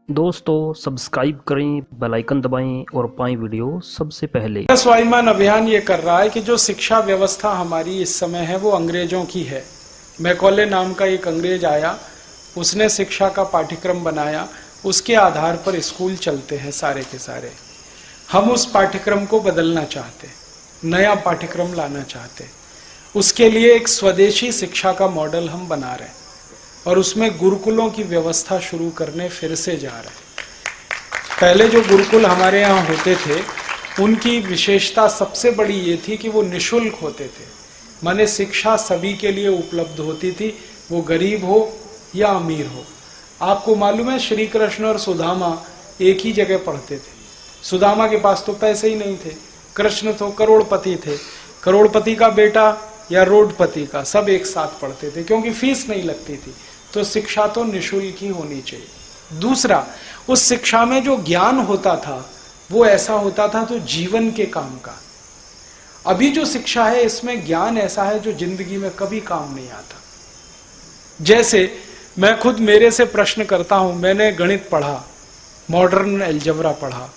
दोस्तों सब्सक्राइब करें, bell icon दबाएं और पाएं वीडियो सबसे पहले। स्वाभिमान अभियान ये कर रहा है कि जो शिक्षा व्यवस्था हमारी इस समय है वो अंग्रेजों की है। मैकॉले नाम का एक अंग्रेज आया, उसने शिक्षा का पाठ्यक्रम बनाया, उसके आधार पर स्कूल चलते हैं सारे के सारे। हम उस पाठ्यक्रम को बदलना चाहते, नया पाठ्यक्रम लाना चाहते। उसके लिए एक स्वदेशी शिक्षा का मॉडल हम बना रहे हैं और उसमें गुरुकुलों की व्यवस्था शुरू करने फिर से जा रहे हैं। पहले जो गुरुकुल हमारे यहाँ होते थे उनकी विशेषता सबसे बड़ी ये थी कि वो निशुल्क होते थे, माने शिक्षा सभी के लिए उपलब्ध होती थी, वो गरीब हो या अमीर हो। आपको मालूम है श्री कृष्ण और सुदामा एक ही जगह पढ़ते थे। सुदामा के पास तो पैसे ही नहीं थे, कृष्ण तो करोड़पति थे, करोड़पति का बेटा या रोडपति का, सब एक साथ पढ़ते थे क्योंकि फीस नहीं लगती थी। तो शिक्षा तो निःशुल्क ही होनी चाहिए। दूसरा, उस शिक्षा में जो ज्ञान होता था वो ऐसा होता था तो जीवन के काम का। अभी जो शिक्षा है इसमें ज्ञान ऐसा है जो जिंदगी में कभी काम नहीं आता। जैसे मैं खुद मेरे से प्रश्न करता हूं, मैंने गणित पढ़ा, मॉडर्न अलजेब्रा पढ़ा,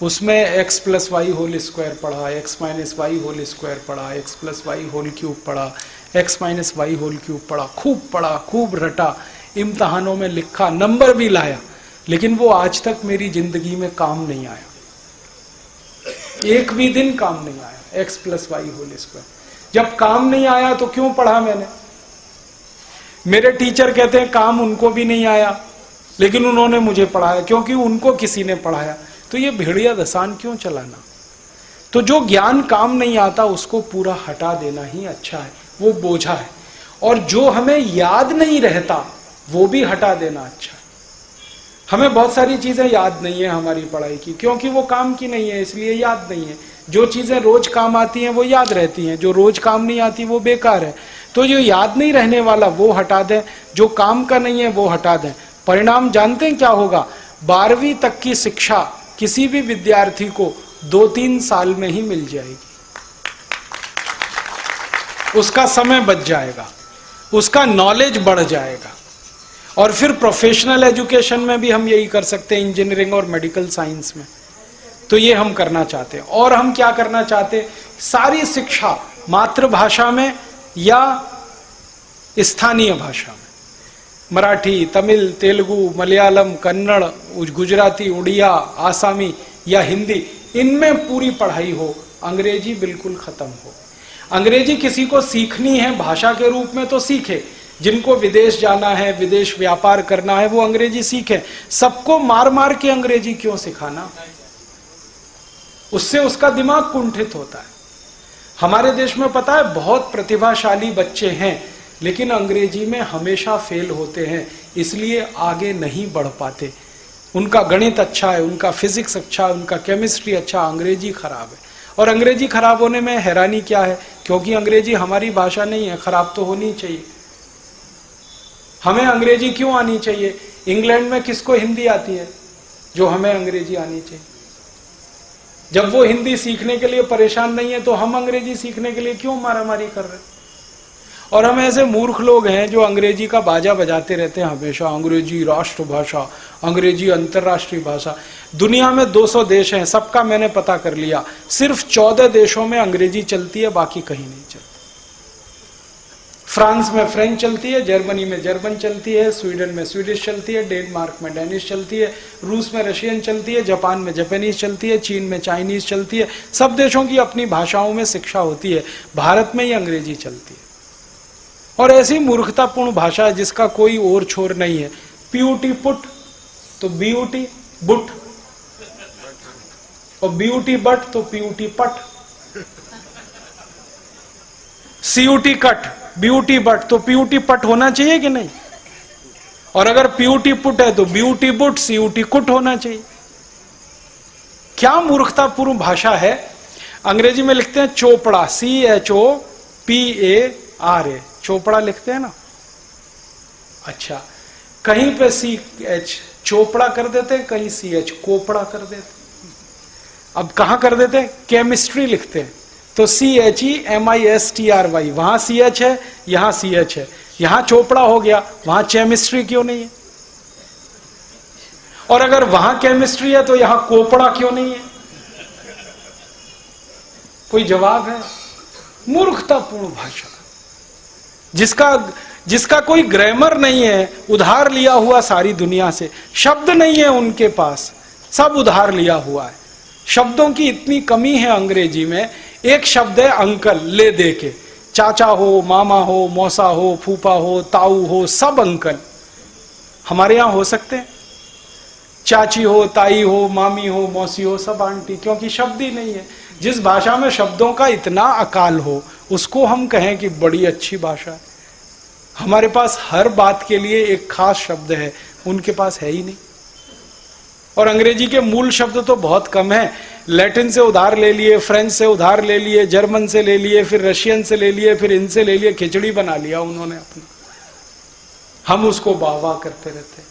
उसमें x + y होल स्क्वायर पढ़ा, x - y होल स्क्वायर पढ़ा, x + y होल क्यूब पढ़ा, x - y होल क्यूब पढ़ा, खूब रटा, इम्तहानों में लिखा, नंबर भी लाया, लेकिन वो आज तक मेरी जिंदगी में काम नहीं आया। एक भी दिन काम नहीं आया x + y होल स्क्वायर। जब काम नहीं आया तो क्यों पढ़ा मैंने? मेरे टीचर कहते हैं काम उनको भी नहीं आया लेकिन उन्होंने मुझे पढ़ाया क्योंकि उनको किसी ने पढ़ाया। तो ये भेड़िया दसान क्यों चलाना? तो जो ज्ञान काम नहीं आता उसको पूरा हटा देना ही अच्छा है, वो बोझा है। और जो हमें याद नहीं रहता वो भी हटा देना अच्छा है। हमें बहुत सारी चीजें याद नहीं है हमारी पढ़ाई की, क्योंकि वो काम की नहीं है इसलिए याद नहीं है। जो चीजें रोज काम आती हैं वो याद रहती हैं, जो रोज काम नहीं आती वो बेकार है। तो जो याद नहीं रहने वाला वो हटा दें, जो काम का नहीं है वो हटा दें। परिणाम जानते हैं क्या होगा? 12वीं तक की शिक्षा किसी भी विद्यार्थी को 2-3 साल में ही मिल जाएगी। उसका समय बच जाएगा, उसका नॉलेज बढ़ जाएगा। और फिर प्रोफेशनल एजुकेशन में भी हम यही कर सकते हैं, इंजीनियरिंग और मेडिकल साइंस में। तो ये हम करना चाहते हैं। और हम क्या करना चाहते हैं? सारी शिक्षा मातृभाषा में या स्थानीय भाषा में, मराठी, तमिल, तेलुगु, मलयालम, कन्नड़, गुजराती, उड़िया, आसामी या हिंदी, इनमें पूरी पढ़ाई हो। अंग्रेजी बिल्कुल खत्म हो। अंग्रेजी किसी को सीखनी है भाषा के रूप में तो सीखे, जिनको विदेश जाना है, विदेश व्यापार करना है, वो अंग्रेजी सीखे। सबको मार मार के अंग्रेजी क्यों सिखाना? उससे उसका दिमाग कुंठित होता है। हमारे देश में पता है बहुत प्रतिभाशाली बच्चे हैं लेकिन अंग्रेजी में हमेशा फेल होते हैं, इसलिए आगे नहीं बढ़ पाते। उनका गणित अच्छा है, उनका फिजिक्स अच्छा है, उनका केमिस्ट्री अच्छा, अंग्रेजी खराब है। और अंग्रेजी खराब होने में हैरानी क्या है? क्योंकि अंग्रेजी हमारी भाषा नहीं है, खराब तो होनी चाहिए। हमें अंग्रेजी क्यों आनी चाहिए? इंग्लैंड में किसको हिंदी आती है जो हमें अंग्रेजी आनी चाहिए? जब वो हिंदी सीखने के लिए परेशान नहीं है तो हम अंग्रेजी सीखने के लिए क्यों मारामारी कर रहे हैं? और हम ऐसे मूर्ख लोग हैं जो अंग्रेजी का बाजा बजाते रहते हैं हमेशा, अंग्रेजी राष्ट्रभाषा, अंग्रेजी अंतर्राष्ट्रीय भाषा। दुनिया में 200 देश हैं, सबका मैंने पता कर लिया, सिर्फ 14 देशों में अंग्रेजी चलती है, बाकी कहीं नहीं चलती। फ्रांस में फ्रेंच चलती है, जर्मनी में जर्मन चलती है, स्वीडन में स्वीडिश चलती है, डेनमार्क में डेनिश चलती है, रूस में रशियन चलती है, जापान में जापानीज चलती है, चीन में चाइनीज चलती है। सब देशों की अपनी भाषाओं में शिक्षा होती है, भारत में ही अंग्रेजी चलती है। और ऐसी मूर्खतापूर्ण भाषा है जिसका कोई और छोर नहीं है। पीयूटी पुट तो बीयूटी बुट, और बीयूटी बट तो पीयूटी पट, सीयूटी कट ब्यूटी बट तो पीयूटी पट होना चाहिए कि नहीं? और अगर पीयूटी पुट है तो ब्यूटी बुट, सीयूटी कुट होना चाहिए। क्या मूर्खतापूर्ण भाषा है। अंग्रेजी में लिखते हैं चोपड़ा, CHOPARA, चोपड़ा लिखते हैं ना। अच्छा, कहीं पे CH चोपड़ा कर देते हैं, कहीं CH कोपड़ा कर देते हैं। अब कहां कर देते हैं? केमिस्ट्री लिखते हैं तो CHEMISTRY, वहां CH है, यहां CH है, यहां चोपड़ा हो गया, वहां केमिस्ट्री क्यों नहीं है? और अगर वहां केमिस्ट्री है तो यहां कोपड़ा क्यों नहीं है? कोई जवाब है? मूर्खतापूर्ण भाषा, जिसका कोई ग्रामर नहीं है, उधार लिया हुआ सारी दुनिया से, शब्द नहीं है उनके पास, सब उधार लिया हुआ है। शब्दों की इतनी कमी है अंग्रेजी में। एक शब्द है अंकल, ले दे के, चाचा हो, मामा हो, मौसा हो, फूफा हो, ताऊ हो, सब अंकल। हमारे यहां हो सकते हैं चाची हो, ताई हो, मामी हो, मौसी हो, सब आंटी, क्योंकि शब्द ही नहीं है। जिस भाषा में शब्दों का इतना अकाल हो उसको हम कहें कि बड़ी अच्छी भाषा है। हमारे पास हर बात के लिए एक खास शब्द है, उनके पास है ही नहीं। और अंग्रेजी के मूल शब्द तो बहुत कम है। लैटिन से उधार ले लिए, फ्रेंच से उधार ले लिए, जर्मन से ले लिए, फिर रशियन से ले लिए, फिर इनसे ले लिए, खिचड़ी बना लिया उन्होंने अपनी। हम उसको वाह वाह करते रहते,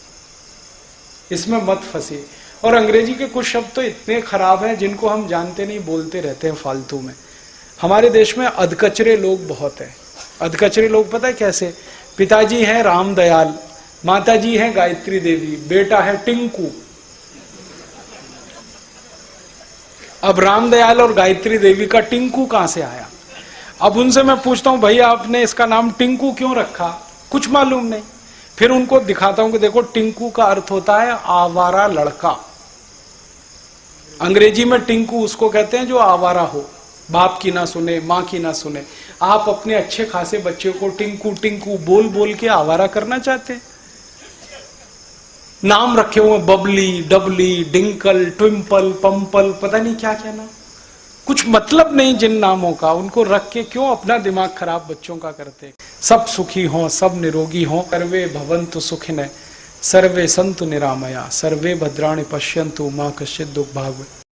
इसमें मत फंसिए। और अंग्रेजी के कुछ शब्द तो इतने खराब हैं जिनको हम जानते नहीं, बोलते रहते हैं फालतू में। हमारे देश में अधकचरे लोग बहुत हैं। अधकचरे लोग पता है कैसे? पिताजी हैं रामदयाल, माताजी हैं गायत्री देवी, बेटा है टिंकू। अब रामदयाल और गायत्री देवी का टिंकू कहां से आया? अब उनसे मैं पूछता हूं, भैया आपने इसका नाम टिंकू क्यों रखा? कुछ मालूम नहीं। फिर उनको दिखाता हूं कि देखो, टिंकू का अर्थ होता है आवारा लड़का। अंग्रेजी में टिंकू उसको कहते हैं जो आवारा हो, बाप की ना सुने, माँ की ना सुने। आप अपने अच्छे खासे बच्चे को टिंकू टिंकू बोल बोल के आवारा करना चाहते हैं। नाम रखे हुए बबली, डबली, डिंकल, ट्विंपल, पंपल, पता नहीं क्या क्या नाम, कुछ मतलब नहीं जिन नामों का। उनको रख के क्यों अपना दिमाग खराब बच्चों का करते? सब सुखी हों, सब निरोगी हों। सर्वे भवन्तु सुखिनः, सर्वे सन्तु निरामया, सर्वे भद्राणि पश्यन्तु मा कश्चित् दुःखभाग्।